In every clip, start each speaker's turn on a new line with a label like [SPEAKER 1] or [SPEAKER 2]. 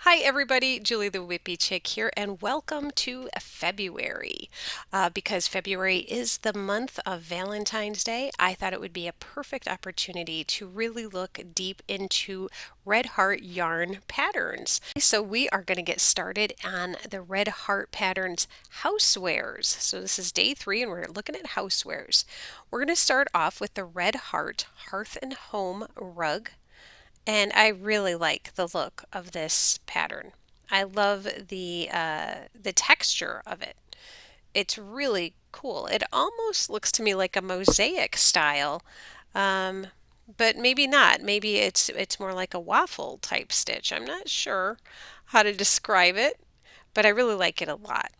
[SPEAKER 1] Hi everybody, Julie the Whippy Chick here, and welcome to February. Because February is the month of Valentine's Day, I thought it would be a perfect opportunity to really look deep into Red Heart yarn patterns. So we are going to get started on the Red Heart Patterns housewares. So this is day 3 and we're looking at housewares. We're going to start off with the Red Heart Hearth and Home rug. And I really like the look of this pattern. I love the texture of it. It's really cool. It almost looks to me like a mosaic style, um, but maybe not. Maybe it's more like a waffle type stitch. I'm not sure how to describe it, but I really like it a lot.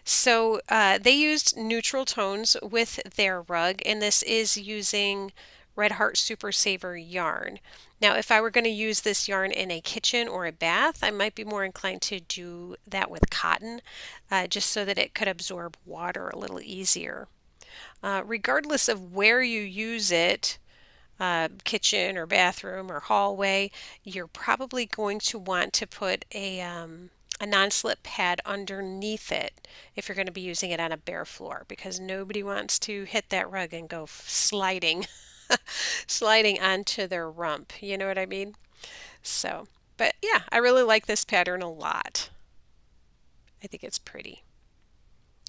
[SPEAKER 1] So they used neutral tones with their rug, and this is using Red Heart Super Saver yarn. Now, if I were going to use this yarn in a kitchen or a bath, I might be more inclined to do that with cotton, just so that it could absorb water a little easier. Regardless of where you use it, kitchen or bathroom or hallway, you're probably going to want to put a non-slip pad underneath it if you're going to be using it on a bare floor, because nobody wants to hit that rug and go sliding sliding onto their rump. You know what I mean? So, but yeah, I really like this pattern a lot. I think it's pretty.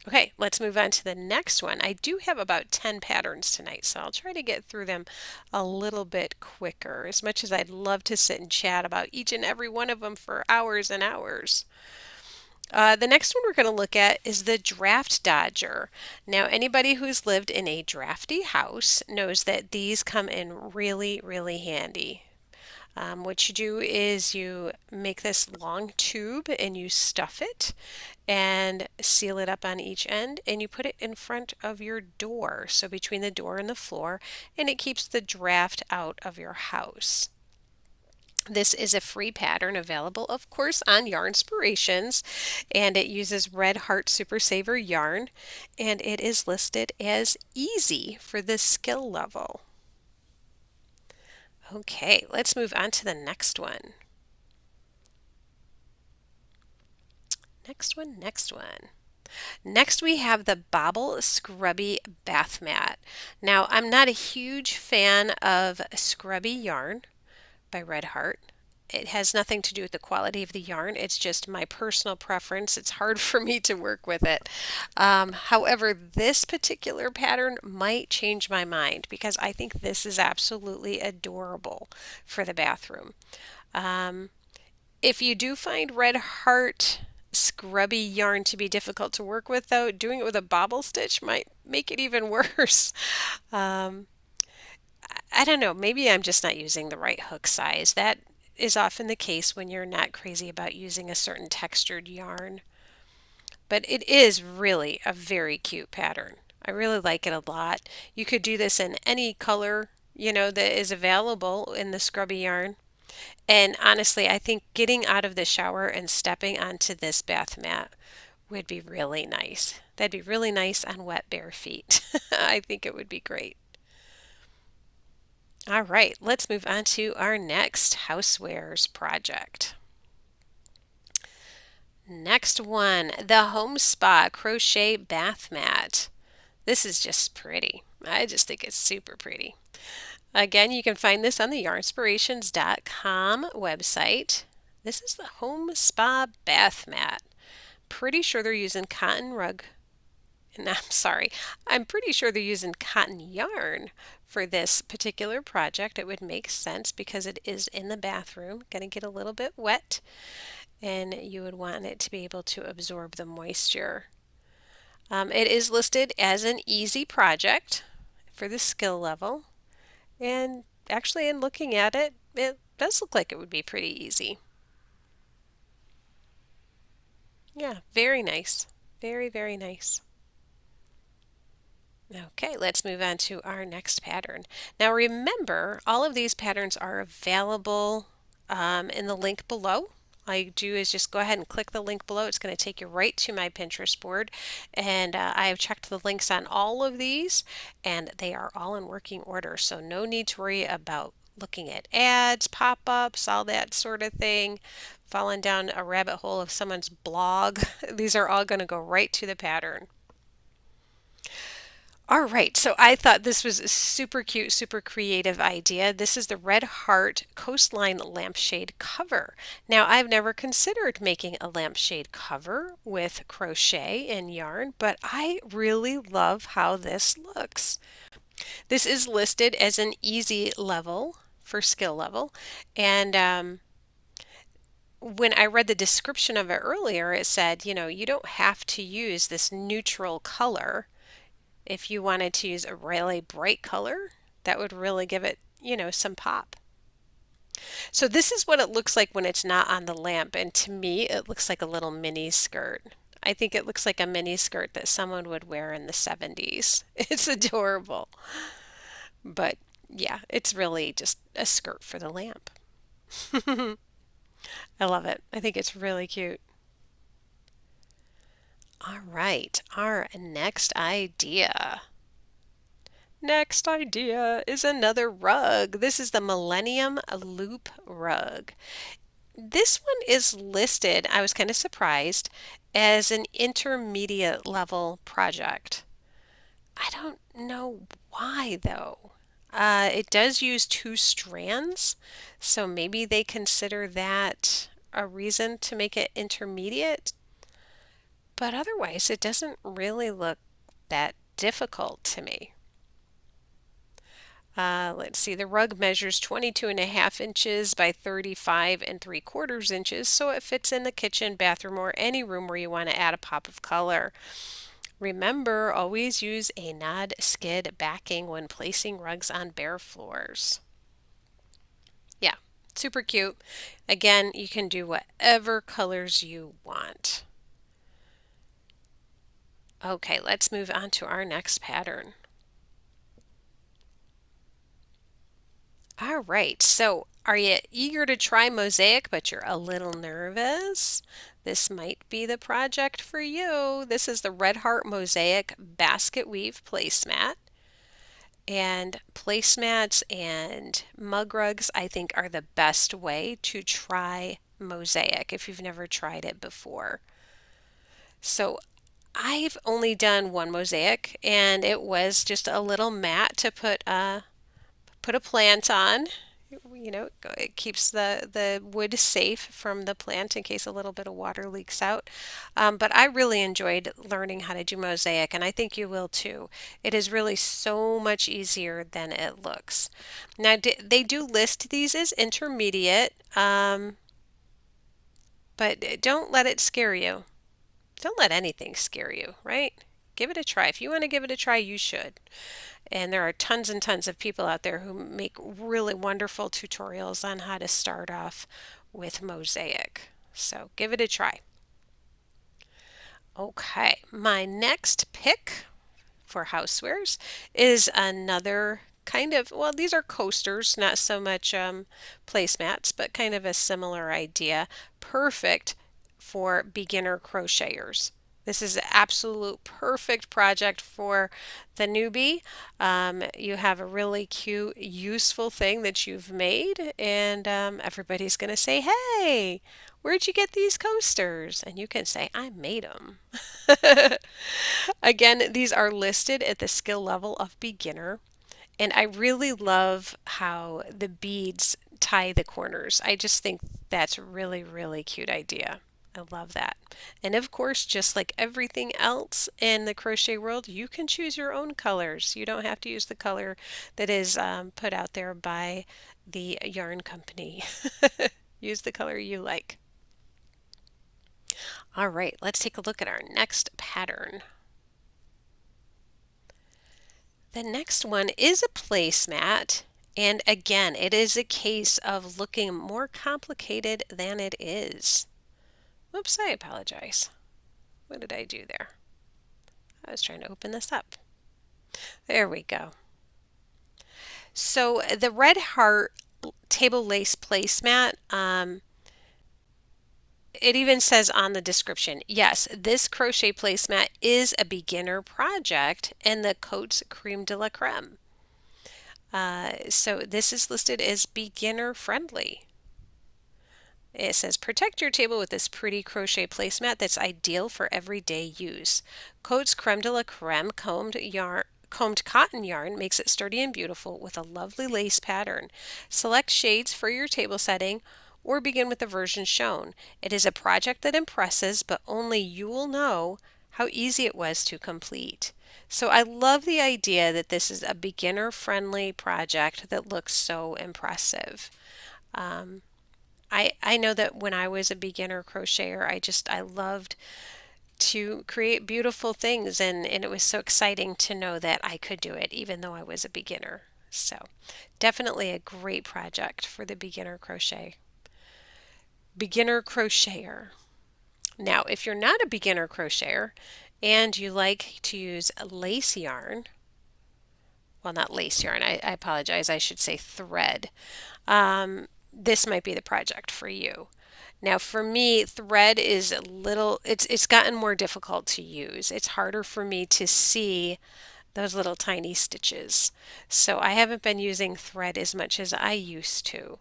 [SPEAKER 1] Okay, let's move on to the next one. I do have about 10 patterns tonight, so I'll try to get through them a little bit quicker, as much as I'd love to sit and chat about each and every one of them for hours and hours. The next one we're going to look at is the Draft Dodger. Now, anybody who's lived in a drafty house knows that these come in really, really handy. What you do is you make this long tube and you stuff it and seal it up on each end, and you put it in front of your door, so between the door and the floor, and it keeps the draft out of your house. This is a free pattern available, of course, on Yarnspirations, and it uses Red Heart Super Saver yarn, and it is listed as easy for the skill level. Okay, let's move on to the next one. Next one. Next we have the Bobble Scrubby Bath Mat. Now, I'm not a huge fan of scrubby yarn by Red Heart. It has nothing to do with the quality of the yarn. It's just my personal preference. It's hard for me to work with it. However, this particular pattern might change my mind, because I think this is absolutely adorable for the bathroom. If you do find Red Heart scrubby yarn to be difficult to work with, though, doing it with a bobble stitch might make it even worse. Um, I don't know, maybe I'm just not using the right hook size. That is often the case when you're not crazy about using a certain textured yarn. But it is really a very cute pattern. I really like it a lot. You could do this in any color, that is available in the scrubby yarn. And honestly, I think getting out of the shower and stepping onto this bath mat would be really nice. That'd be really nice on wet bare feet. I think it would be great. All right, let's move on to our next housewares project. Next one, the Home Spa Crochet Bath Mat. This is just pretty. I just think it's super pretty. Again, you can find this on the yarnspirations.com website. This is the Home Spa Bath Mat. Pretty sure they're using cotton rug. And I'm pretty sure they're using cotton yarn for this particular project. It would make sense because it is in the bathroom, going to get a little bit wet, and you would want it to be able to absorb the moisture. It is listed as an easy project for the skill level. And actually, in looking at it, it does look like it would be pretty easy. Yeah, very nice. Very, very nice. Okay, let's move on to our next pattern. Now remember, all of these patterns are available in the link below. All you do is just go ahead and click the link below. It's going to take you right to my Pinterest board, and I have checked the links on all of these, and they are all in working order, so no need to worry about looking at ads, pop-ups, all that sort of thing, falling down a rabbit hole of someone's blog. These are all going to go right to the pattern. All right, so I thought this was a super cute, super creative idea. This is the Red Heart Coastline Lampshade cover. Now, I've never considered making a lampshade cover with crochet and yarn, but I really love how this looks. This is listed as an easy level for skill level, and when I read the description of it earlier, it said, you don't have to use this neutral color. If you wanted to use a really bright color, that would really give it, some pop. So this is what it looks like when it's not on the lamp, and to me, it looks like a little mini skirt. I think it looks like a mini skirt that someone would wear in the 70s. It's adorable. But yeah, it's really just a skirt for the lamp. I love it. I think it's really cute. All right, our next idea. Next idea is another rug. This is the Millennium Loop rug. This one is listed, I was kind of surprised, as an intermediate level project. I don't know why though. It does use 2 strands, so maybe they consider that a reason to make it intermediate, but otherwise it doesn't really look that difficult to me. Let's see, the rug measures 22.5 inches by 35 3/4 inches, so it fits in the kitchen, bathroom, or any room where you want to add a pop of color. Remember, always use a non-skid backing when placing rugs on bare floors. Yeah, super cute. Again, you can do whatever colors you want. Okay, let's move on to our next pattern. All right, so are you eager to try mosaic, but you're a little nervous? This might be the project for you. This is the Red Heart Mosaic Basket Weave Placemat. And placemats and mug rugs, I think, are the best way to try mosaic if you've never tried it before. So I've only done one mosaic, and it was just a little mat to put a plant on. It keeps the wood safe from the plant in case a little bit of water leaks out. But I really enjoyed learning how to do mosaic, and I think you will too. It is really so much easier than it looks. Now, they do list these as intermediate, but don't let it scare you. Don't let anything scare you, right? Give it a try. If you want to give it a try, you should. And there are tons and tons of people out there who make really wonderful tutorials on how to start off with mosaic. So give it a try. Okay, my next pick for housewares is another kind of, well, these are coasters, not so much placemats, but kind of a similar idea. Perfect for beginner crocheters. This is an absolute perfect project for the newbie. You have a really cute, useful thing that you've made, and everybody's going to say, "Hey, where'd you get these coasters?" And you can say, "I made them." Again, these are listed at the skill level of beginner, and I really love how the beads tie the corners. I just think that's a really, really cute idea. I love that. And of course, just like everything else in the crochet world, you can choose your own colors. You don't have to use the color that is put out there by the yarn company. Use the color you like. All right, let's take a look at our next pattern. The next one is a placemat, and again, it is a case of looking more complicated than it is. Oops, I apologize. What did I do there? I was trying to open this up. There we go. So the Red Heart table lace placemat, it even says on the description, yes, this crochet placemat is a beginner project and the coat's creme de la creme. So this is listed as beginner friendly. It says protect your table with this pretty crochet placemat that's ideal for everyday use. Coats creme de la creme combed cotton yarn makes it sturdy and beautiful with a lovely lace pattern. Select shades for your table setting or begin with the version shown. It is a project that impresses, but only you will know how easy it was to complete. So I love the idea that this is a beginner friendly project that looks so impressive. Um, I know that when I was a beginner crocheter, I loved to create beautiful things, and it was so exciting to know that I could do it even though I was a beginner. So definitely a great project for the beginner crocheter. Now, if you're not a beginner crocheter and you like to use lace yarn, well, not lace yarn, I apologize, I should say thread. This might be the project for you. Now for me, thread is a little, it's gotten more difficult to use. It's harder for me to see those little tiny stitches. So I haven't been using thread as much as I used to.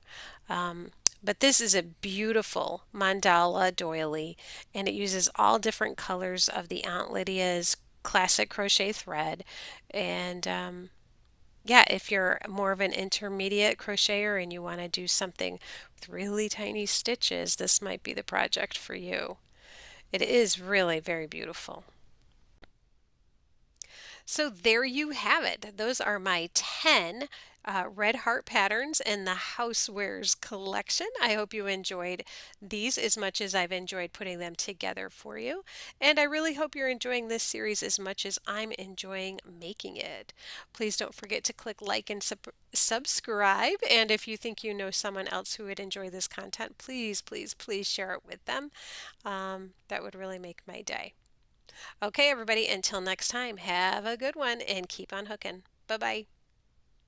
[SPEAKER 1] Um, but this is a beautiful mandala doily, and it uses all different colors of the Aunt Lydia's classic crochet thread. And yeah, if you're more of an intermediate crocheter and you want to do something with really tiny stitches, this might be the project for you. It is really very beautiful. So there you have it. Those are my 10 red heart patterns in the Housewares collection. I hope you enjoyed these as much as I've enjoyed putting them together for you. And I really hope you're enjoying this series as much as I'm enjoying making it. Please don't forget to click like and subscribe. And if you think you know someone else who would enjoy this content, please, please, please share it with them. That would really make my day. Okay, everybody, until next time, have a good one and keep on hooking. Bye bye.